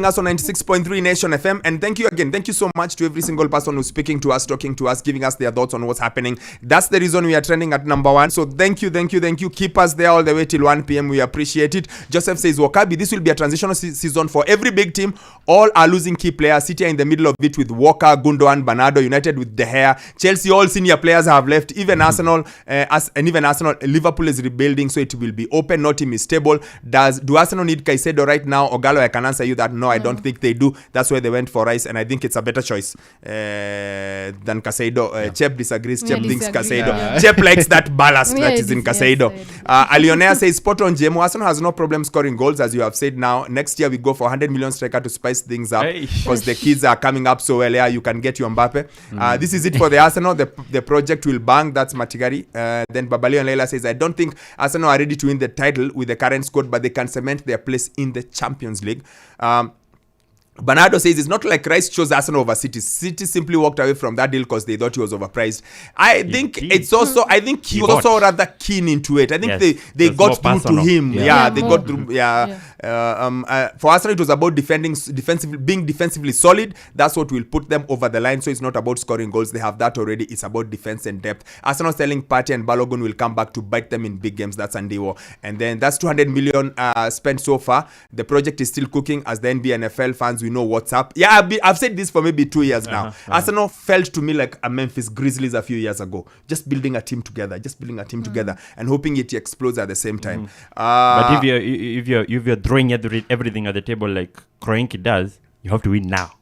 us on 96.3 Nation FM. And thank you again. Thank you so much to every single person who's speaking to us, talking to us, giving us their thoughts on what's happening. That's the reason we are trending at number 1. So thank you. Keep us there all the way till 1 p.m. We appreciate it. Joseph says, Wokabi, this will be a transitional season for every big team. All are losing key players. City are in the middle of it with Walker, Gundogan, Bernardo, United with De Gea. Chelsea, all senior players have left. Even Arsenal, Liverpool is rebuilding, so it will be open. No team is stable. Do Arsenal need Caicedo right now? Ogalo, I can answer you that no, I don't think they do. That's why they went for Rice, and I think it's a better choice than Caicedo. Chep disagrees. Chep thinks Caicedo. Chep likes that ballast that is in Caicedo. Alionea says, spot on, Jemo. Arsenal has no problem scoring goals, as you have said now. Next year, we go for 100 million striker to spice things up because the kids are coming up so well. Yeah, you can get your Mbappe. This is it for the Arsenal. The project will bang. That's Matigari. Then Babalion Leila says, I don't think Arsenal are ready to win the title with the current squad, but they can cement their place in the Champions League. Bernardo says it's not like Rice chose Arsenal over City. City simply walked away from that deal because they thought he was overpriced. I think he was also rather keen into it. I think they got through to him. They got through. For Arsenal, it was about being defensively solid. That's what will put them over the line. So it's not about scoring goals. They have that already. It's about defense and depth. Arsenal selling Partey and Balogun will come back to bite them in big games. That's Andiwo. And then that's 200 million spent so far. The project is still cooking. As the NBA-NFL fans, we know what's up. I've said this for maybe 2 years now. Arsenal felt to me like a Memphis Grizzlies a few years ago. Just building a team together. And hoping it explodes at the same time. But if you're throwing everything at the table like Kroenke does, you have to win now.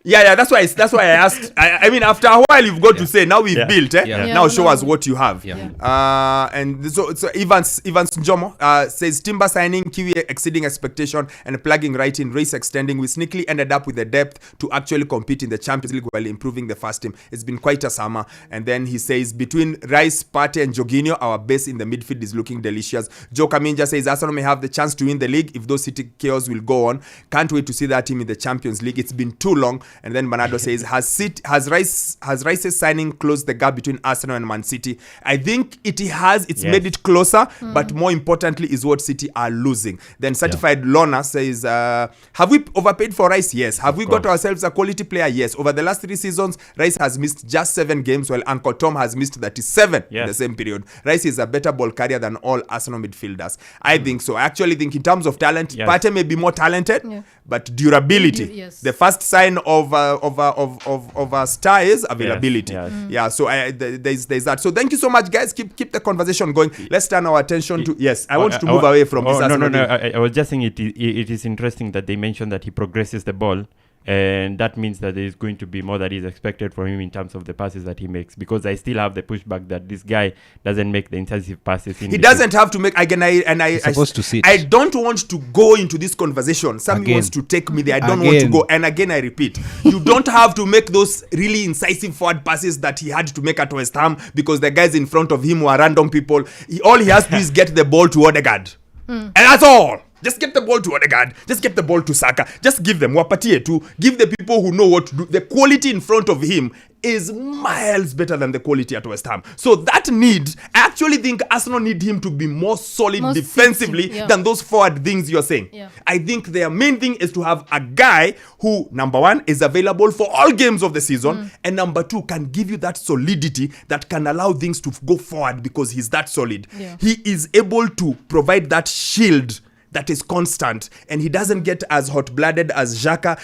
That's why I asked. I mean, after a while, you've got to say, now we've built. Now show us what you have. And so Evans Njomo says, Timber signing, Kiwi exceeding expectation and plugging right in, race extending. We sneakily ended up with the depth to actually compete in the Champions League while improving the first team. It's been quite a summer. And then he says, between Rice, Partey and Jorginho, our base in the midfield is looking delicious. Joe Kaminja says, Arsenal may have the chance to win the league if those City chaos will go on. Can't wait to see that team in the Champions League. It's been too long. And then Bernardo says, has Rice's signing closed the gap between Arsenal and Man City? I think it has. It's made it closer, but more importantly is what City are losing. Then Certified Lorna says, have we overpaid for Rice? Yes. Have we got ourselves a quality player? Yes. Over the last 3 seasons, Rice has missed just 7 games, while Uncle Tom has missed 37 in the same period. Rice is a better ball carrier than all Arsenal midfielders. I think so. I actually think in terms of talent, Partey may be more talented, but durability. The first sign of a star is availability. So there's that. So thank you so much, guys. Keep the conversation going. Let's turn our attention to I want to move away from this. I was just saying it is interesting that they mentioned that he progresses the ball. And that means that there is going to be more that is expected from him in terms of the passes that he makes, because I still have the pushback that this guy doesn't make the incisive passes. He doesn't have to make. He's supposed to sit. I don't want to go into this conversation. Sammy wants to take me there. I don't want to go. And again, I repeat, you don't have to make those really incisive forward passes that he had to make at West Ham because the guys in front of him were random people. All he has to do is get the ball to Odegaard, and that's all. Just get the ball to Odegaard. Just get the ball to Saka. Just give them Wapatie to give the people who know what to do. The quality in front of him is miles better than the quality at West Ham. So that need, I actually think Arsenal need him to be more solid defensively than those forward things you're saying. I think their main thing is to have a guy who, number one, is available for all games of the season, and number two, can give you that solidity that can allow things to go forward because he's that solid. He is able to provide that shield that is constant, and he doesn't get as hot-blooded as Xhaka.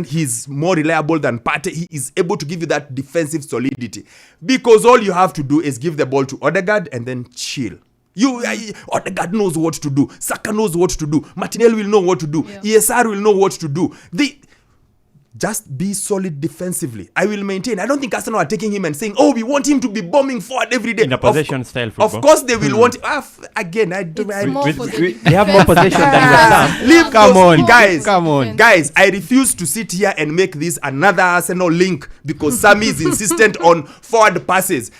He's more reliable than Partey. He is able to give you that defensive solidity because all you have to do is give the ball to Odegaard and then chill. Odegaard knows what to do. Saka knows what to do. Martinelli will know what to do. ESR will know what to do. Just be solid defensively. I will maintain. I don't think Arsenal are taking him and saying, "Oh, we want him to be bombing forward every day." In a possession style football. Of course, they will want. Again, I do. They have more possession than West Ham. Come on, guys. I refuse to sit here and make this another Arsenal link because Sammy is insistent on forward passes.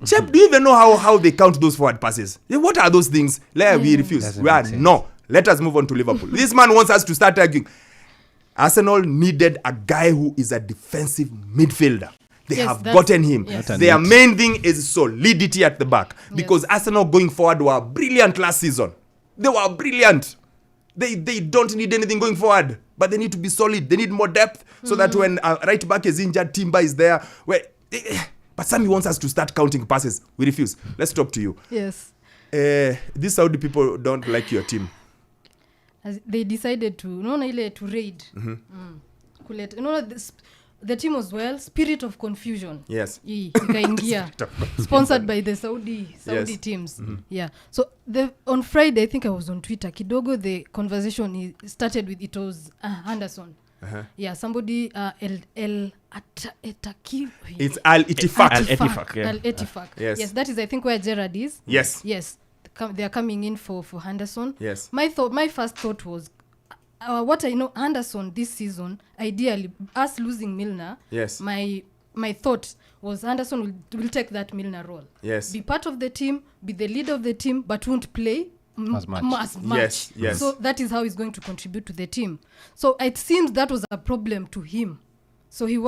Chep, do you even know how they count those forward passes? What are those things? We refuse. No. Let us move on to Liverpool. This man wants us to start arguing. Arsenal needed a guy who is a defensive midfielder. They have gotten him. Their main thing is solidity at the back. Because Arsenal going forward were brilliant last season. They were brilliant. They don't need anything going forward, but they need to be solid. They need more depth so that when right back is injured, Timber is there. But Sammy wants us to start counting passes. We refuse. Let's talk to you. Yes. These Saudi people don't like your team. As they decided to raid. The team was Spirit of Confusion. Yes. Ikaingia. Sponsored by the Saudi teams. Yeah. So on Friday, I think I was on Twitter. Kidogo, the conversation started with it was Henderson. Yeah, somebody It's Al-Ittifaq. Al-Ettifaq, yeah. Al-Ettifaq. Yes, that is I think where Gerrard is. Yes. They are coming in for Henderson. Yes. My first thought was what I know Henderson this season, ideally us losing Milner. Yes. My thought was Henderson will take that Milner role. Yes. Be part of the team, be the leader of the team, but won't play as much. Yes. So that is how he's going to contribute to the team. So it seems that was a problem to him. So he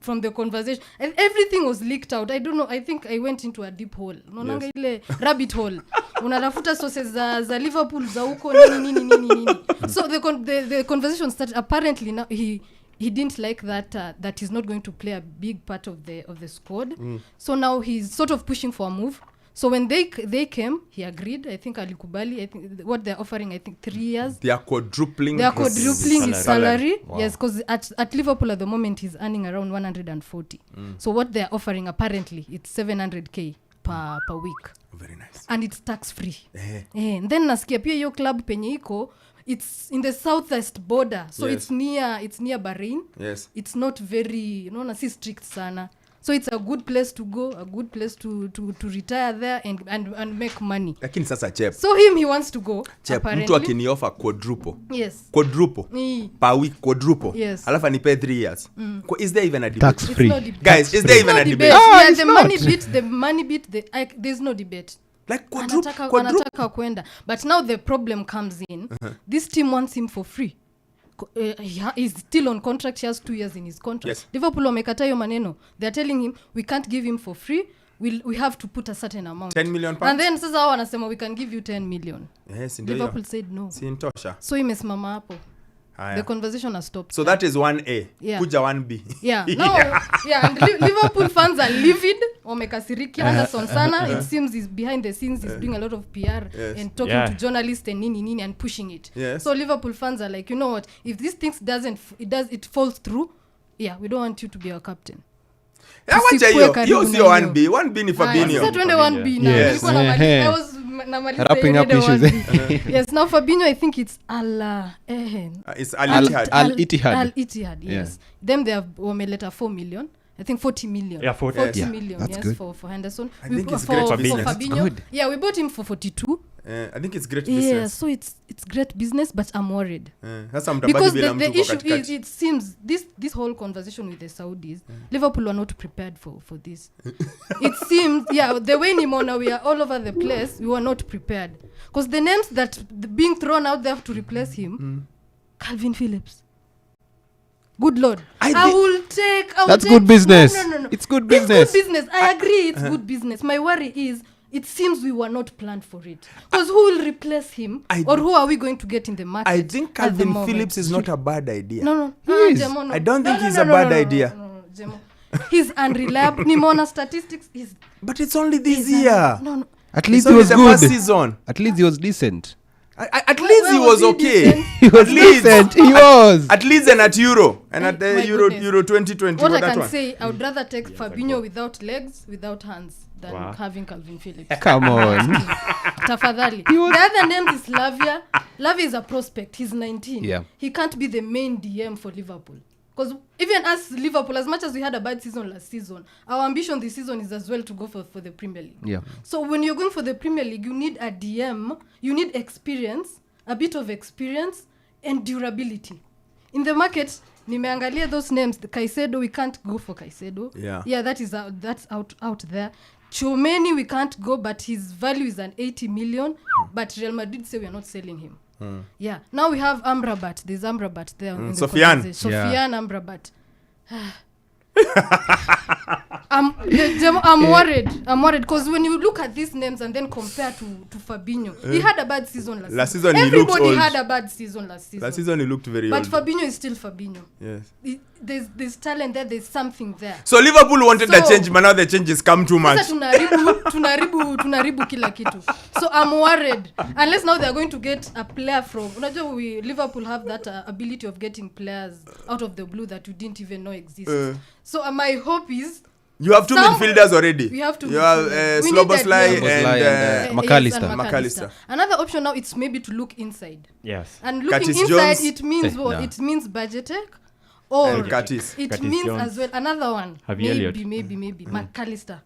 from the conversation, and everything was leaked out. I don't know. I think I went into a deep hole. Unaonanga ile rabbit hole. Unatafuta sources za Liverpool za huko nini. So the conversation started. Apparently now he didn't like that he's not going to play a big part of the squad. So now he's sort of pushing for a move. So when they came, he agreed. I think alikubali. I think what they're offering, I think 3 years. They are quadrupling his salary. Wow. Yes, because at Liverpool at the moment he's earning around 140. So what they're offering apparently it's 700k per week. Very nice. And it's tax free. And then nasikia pia hiyo club penye iko, it's in the southwest border. So it's near Bahrain. Yes. It's not very, si strict sana. So it's a good place to go, a good place to retire there and make money. Lakini sasa Chep. So he wants to go. Chep, apparently. mtu akinioffer quadruple. Yes. Quadruple. Per week, quadruple. Yes. Alafu anipe 3 years. Is there even a debate? Tax free. Guys, is there even a debate? Yeah, the money beat there's no debate. Like quadruple. Anataka kwenda. But now the problem comes in. This team wants him for free. He's still on contract. He has 2 years in his contract. Yes. Liverpool wamekata hiyo maneno. They're telling him we can't give him for free. We have to put a certain amount. 10 million pounds. And then sasa hao wanasema we can give you 10 million. Yes, Liverpool said no. Si intosha. So imesimama hapo. Aya. The conversation has stopped. So that is 1A. Yeah. Kuja 1B. Yeah. No. Yeah. And Liverpool fans are livid. Wamekasiriki Henderson sana. It seems he's behind the scenes. He's doing a lot of PR and talking to journalists and nini and pushing it. Yes. So Liverpool fans are like, you know what? If these things it falls through. Yeah, we don't want you to be our captain. Wacha hiyo sio 1B. 1B ni Fabinho. Sasa tuende 1B now. Yes. Nilikuwa I was wrapping up issues. Yes, now Fabinho, I think it's It's Al-Ittihad. Al-Ittihad, yes. Them they have wameleta 4 million. I think 40 million. Yeah, 40 million, that's yes, good. for Henderson. I think it's great for business. Fabinho. Good. Yeah, we bought him for 42. I think it's great Yeah, business. so it's great business, but I'm worried. Sasa mtabaki Because bila the mtu issue katikati. is, it seems this whole conversation with the Saudis, Liverpool are not prepared for this. It seems, the way Nimona, we are all over the place, we were not prepared. Because the names that being thrown out there to replace him, Calvin Phillips. Good Lord. I will take... That's good business. No. It's good business. It's good business. I agree it's good business. My worry is, it seems we were not planned for it. Because who will replace him? Or who are we going to get in the market? I think Calvin Phillips is not a bad idea. No. He is. Jemo, no. I don't think No, he's no, a no, bad no, idea. No, Jemo. He's unreliable. Nimona statistics is... But it's only this year. No. At least It's he only was the good. first season. At least he was decent. At least he Where was was he okay. decent? He was At least. decent. He was. At least and at Euro. And at the My Euro goodness. Euro 2020. What I that can one? say, I would rather take Fabinho without legs, without hands, than Wow. having Calvin Phillips. Come on. Tafadhali. The other name is Lavia. Lavia is a prospect. He's 19. Yeah. He can't be the main DM for Liverpool. Because even as Liverpool, as much as we had a bad season last season, our ambition this season is as well to go for the Premier League. Yeah. So when you're going for the Premier League, you need a DM, you need experience, a bit of experience, and durability. In the market, nimeangalia those names. The Caicedo, we can't go for Caicedo. Yeah, that's out there. Chomeni, we can't go, but his value is an 80 million. But Real Madrid say we are not selling him. Yeah. Now we have Amrabat. There's Amrabat there. In the Sofiane. conversation. Sofiane Amrabat. I'm worried because when you look at these names and then compare to Fabinho, he had a bad season last season. He looked Everybody old. had a bad season last season. Last season he looked very But old. Fabinho is still Fabinho. Yes. There's talent there. There's something there. So Liverpool wanted a So- change, but now the change has come too much. Sasa tunaribu kila kitu. So I'm worried. Unless now they are going to get a player from... Unajua Liverpool have that ability of getting players out of the blue that you didn't even know exist. So my hope is... You have two midfielders already. We have two You have midfielders. We need Sloboslai that, yeah. and McAllister. Yes, and McAllister. Another option now it's maybe to look inside. Yes. And looking Curtis inside, Jones. it means what? No. It means Budgetek or and Curtis. it Curtis means Jones. as well another one. Harvey Elliott. Maybe McAllister.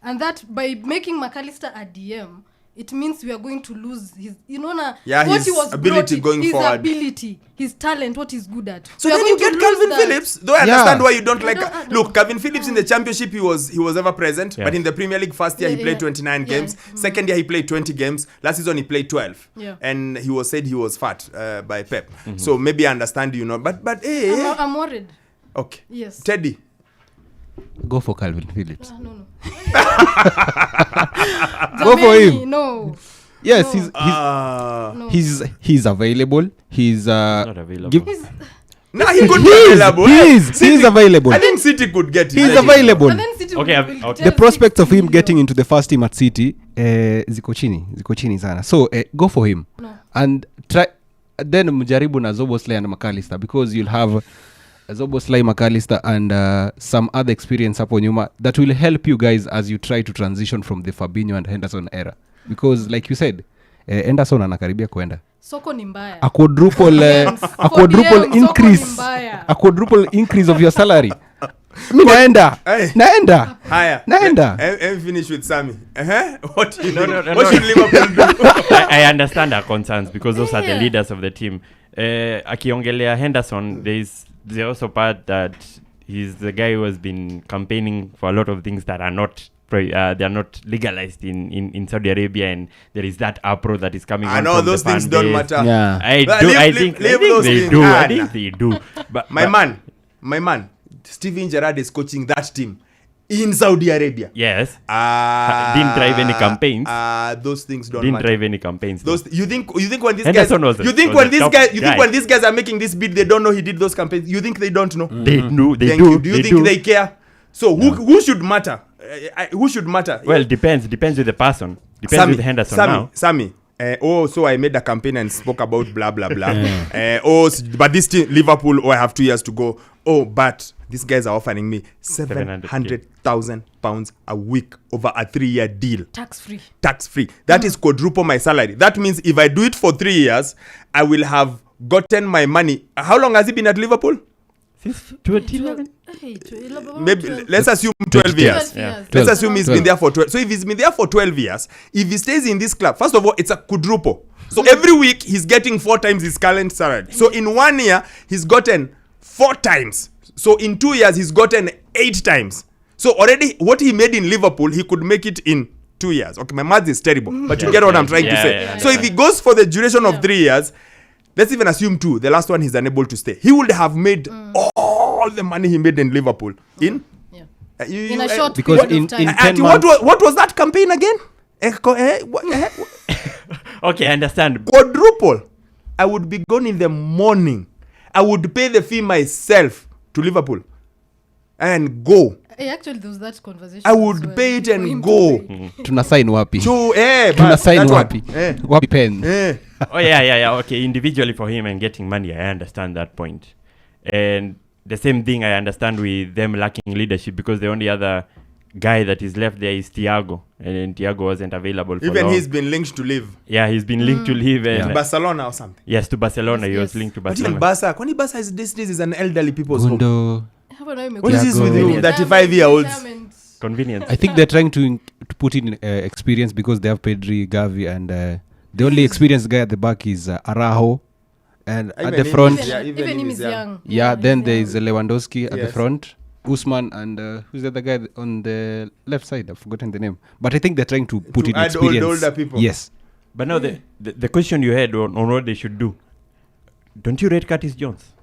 And that by making McAllister a DM, it means we are going to lose his, what his he was ability going his forward. ability, his talent, what he's good at. So We are then you going to get lose Calvin that. Phillips. Though I understand why you don't I like. don't- Look, Calvin Phillips in the championship he was ever present, Yeah. but in the Premier League first year he Yeah, played yeah. 29 Yeah. games. Second year he played 20 games. Last season he played 12. Yeah. And he was said he was fat by Pep. So maybe I understand but hey. I'm worried. Okay. Yes. Teddy. Go for Calvin Phillips. No. Go for Jameni, him. No. Yes, No. No. he's available. He's Not available. No, he could be available. He's available. I think City could get him. He's available. And then City Okay, will okay. tell The prospect of 60 him getting million. into the first team at City, ziko chini sana. So go for him. No. And try then mjaribu na Zoboslai and McAllister, because you'll have Zoboslai, McAllister and some other experience hapo nyuma that will help you guys as you try to transition from the Fabinho and Henderson era, because like you said, Henderson anakaribia kwenda Soko ni mbaya. a quadruple DMs. a For quadruple DMs, soko ni increase mbaya. a quadruple increase of your salary. Mi naenda Hey. Higher. Naenda. Let me finish with Sammy. What should no. Liverpool do? I understand our concerns because those are the Yeah. leaders of the team. Akiongelea Henderson, there's also part that he's the guy who has been campaigning for a lot of things that are not they are not legalized in Saudi Arabia, and there is that uproar that is coming. I on know from those the things fan don't base. matter. Yeah. I think leave those they things. do. Ah, I think nah. they do. But My man, Steven Gerrard is coaching that team in Saudi Arabia. yes, didn't drive any campaigns. Those things don't Didn't matter. drive any campaigns. Those you think when these Henderson guys was you think was when a these top guys you think guy. when these guys are making this bid they don't know he did those campaigns? You think they don't know? They do. They Thank do. you. Do you they think do. they care? So who should matter? Who should matter? Well, depends with the person. Depends with Henderson now. Sammy. So I made a campaign and spoke about blah blah blah. But this team, Liverpool, I have 2 years to go. But these guys are offering me £700,000 a week over a 3-year deal. Tax free. That is quadruple my salary. That means if I do it for 3 years, I will have gotten my money. How long has he been at Liverpool? Since 2011. Maybe let's assume 12 years. Yeah. Let's assume he's been 12. there for 12. So if he's been there for 12 years, if he stays in this club, first of all, it's a quadruple. So every week he's getting 4 times his current salary. So in 1 year, he's gotten 4 times. So in 2 years, he's gotten 8 times. So already what he made in Liverpool, he could make it in 2 years. Okay, my math is terrible, but you get what I'm trying to say. Yeah, So if he goes for the duration of 3 years, let's even assume 2, the last one he's unable to stay. He would have made all the money he made in Liverpool in In a short Because period in- of time. in- Ati, 10 what was that campaign again? Okay, I understand. Quadruple. I would be gone in the morning. I would pay the fee myself to Liverpool and go. Actually, there was that conversation. I would as well pay it for and him to go. pay. Tuna sign wapi? Tuna Sign wapi? Wapi pen? Oh yeah. Okay, individually for him and getting money, I understand that point. And the same thing I understand with them lacking leadership, because the only other guy that is left there is Thiago, and Thiago wasn't available for Even long. he's been linked to leave. Yeah, he's been linked to leave. And Barcelona or something. yes, to Barcelona. Yes, He was yes. linked to But even Barcelona. Barca, kwani Barca is this is an elderly people's home. Gundo. Hapo nayo imekuwa- What is this with Thiago. you, 35-year-olds? Retirement. Convenience. I think they're trying to put in experience, because they have Pedri, Gavi, and the only experienced guy at the back is Araujo, and Even at the him front, is- Even, even even him him is is young. young. yeah. Then he's there young. is Lewandowski at the Yes. front, Usman, and who's the other guy on the left side? I've forgotten the name. But I think they're trying to put To in add experience. older people. Yes. But now the question you had on what they should do. Don't you rate Curtis Jones?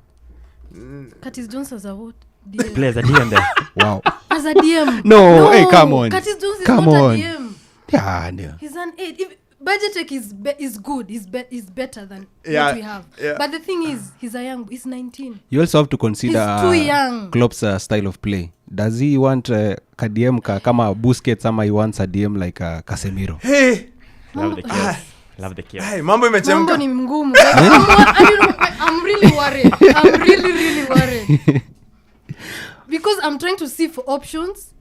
Curtis Jones as a what? DM. Players are DM there. Wow. As a DM. No, hey, come on. Curtis Jones is Come not on. a DM. Yeah, no. He's an 8. If Budgetek is good. He's better than Yeah, what we have. yeah. But the thing is, he's 19. You also have to consider He's too young. Klopp's style of play. Does he want kadiem kama Busquets ama he wants a DM like Casemiro? Hey, Love the chaos. Love the chaos. hey, mambo Mambo imechemka. ni mgumu. I'm really worried. I'm really worried. Because I'm trying to see for options.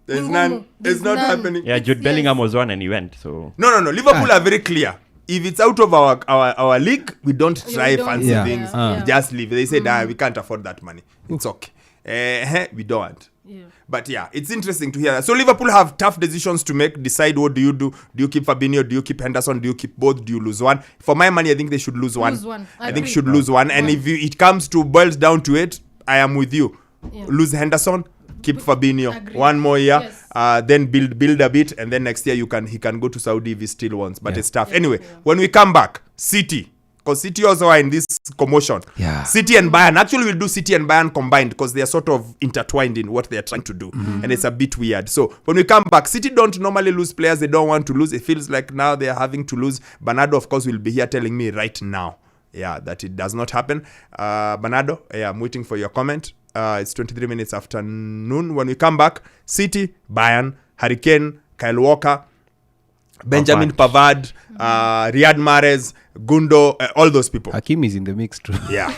There's Ngumu. none. There's It's not none. happening. Yeah, Jude Yes. Bellingham was one and he went. So No. Liverpool are very clear. If it's out of our league, we don't try don't. fancy Yeah. things. Yeah. Just leave. They say, we can't afford that money. It's okay. We don't. Yeah. But yeah, it's interesting to hear that. So Liverpool have tough decisions to make. Decide what do you do? Do you keep Fabinho? Do you keep Henderson? Do you keep both? Do you lose one? For my money, I think they should lose one. Lose one. I think Agree. should lose one. And if it comes to boils down to it, I am with you. Yeah. Lose Henderson, keep Fabinho. Agree. One more year. Yes. Then build a bit, and then next year he can go to Saudi if he still wants. But Yeah. it's tough. Anyway, when we come back, City. Because City also are in this commotion. Yeah. City and Bayern. Actually, we'll do City and Bayern combined because they are sort of intertwined in what they are trying to do. And it's a bit weird. So when we come back, City don't normally lose players they don't want to lose. It feels like now they are having to lose. Bernardo, of course, will be here telling me right now, that it does not happen. Bernardo, I'm waiting for your comment. It's 23 minutes after noon. When we come back, City, Bayern, Hurricane, Kyle Walker, Benjamin Pavard, Riyad Mahrez, Gundo, all those people. Hakim is in the mix too. Yeah.